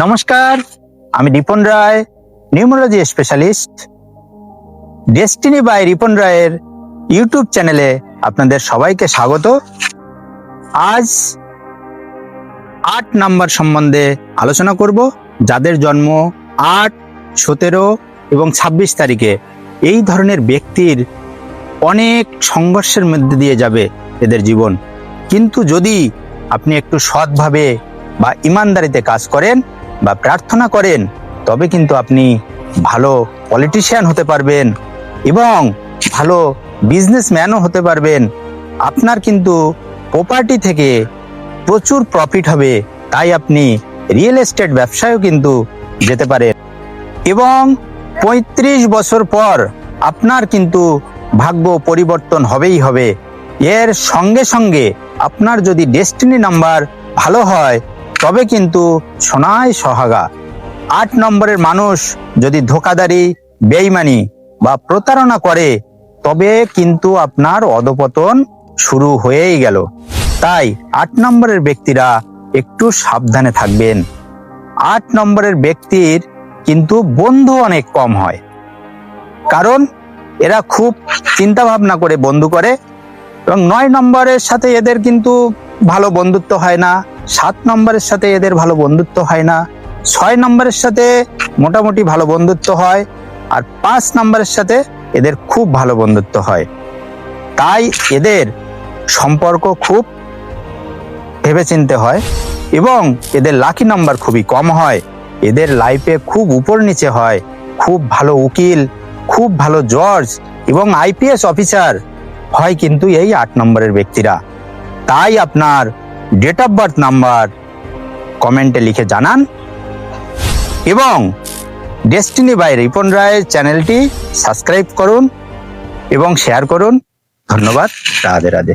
নমস্কার, আমি Ripon Roy, pneumology specialist. Destiny by Ripon রায়ের ইউটিউব চ্যানেলে আপনাদের সবাইকে স্বাগত। আজ 8 নাম্বার সম্বন্ধে আলোচনা করব। যাদের জন্ম 8, 17 এবং 26 তারিখে, এই ধরনের ব্যক্তির অনেক সংঘর্ষের মধ্যে দিয়ে যাবে এদের জীবন। কিন্তু যদি আপনি একটু সৎভাবে বা ইমানদারিতে কাজ করেন বা প্রার্থনা করেন, তবে কিন্তু আপনি ভালো পলিটিশিয়ান হতে পারবেন এবং ভালো বিজনেসম্যানও হতে পারবেন। আপনার কিন্তু প্রপার্টি থেকে প্রচুর প্রফিট হবে, তাই আপনি রিয়েল এস্টেট ব্যবসায়ও কিন্তু যেতে পারেন। এবং 35 বছর পর আপনার কিন্তু ভাগ্য পরিবর্তন হবেই হবে। এর সঙ্গে সঙ্গে আপনার যদি ডেস্টিনি নাম্বার ভালো হয়, তবে কিন্তু সোনায় সোহাগা। 8 নম্বরের মানুষ যদি ধোঁকাদারি, বেইমানি বা প্রতারণা করে, তবে কিন্তু আপনার অধপতন শুরু হয়েই গেল। তাই 8 নম্বরের ব্যক্তিরা একটু সাবধানে থাকবেন। 8 নম্বরের ব্যক্তির কিন্তু বন্ধু অনেক কম হয়, কারণ এরা খুব চিন্তা ভাবনা করে বন্ধু করে। এবং 9 নম্বরের সাথে এদের কিন্তু ভালো বন্ধুত্ব হয় না, 7 নম্বরের সাথে এদের ভালো বন্ধুত্ব হয় না, 6 নম্বরের সাথে মোটামুটি ভালো বন্ধুত্ব হয়, আর 5 নম্বরের সাথে এদের খুব ভালো বন্ধুত্ব হয়। তাই এদের সম্পর্ক খুব ভেবেচিন্তে হয় এবং এদের লাকি নাম্বার খুবই কম হয়। এদের লাইফে খুব উপর নিচে হয়। খুব ভালো উকিল, খুব ভালো জজ এবং আইপিএস অফিসার হয় কিন্তু এই 8 নম্বরের ব্যক্তিরা। তাই আপনার ডেট অফ বার্থ নাম্বার কমেন্টে লিখে জানান এবং ডেস্টিনি বাই রিপন রায়ের চ্যানেলটি সাবস্ক্রাইব করুন এবং শেয়ার করুন। ধন্যবাদ। রাধে রাধে।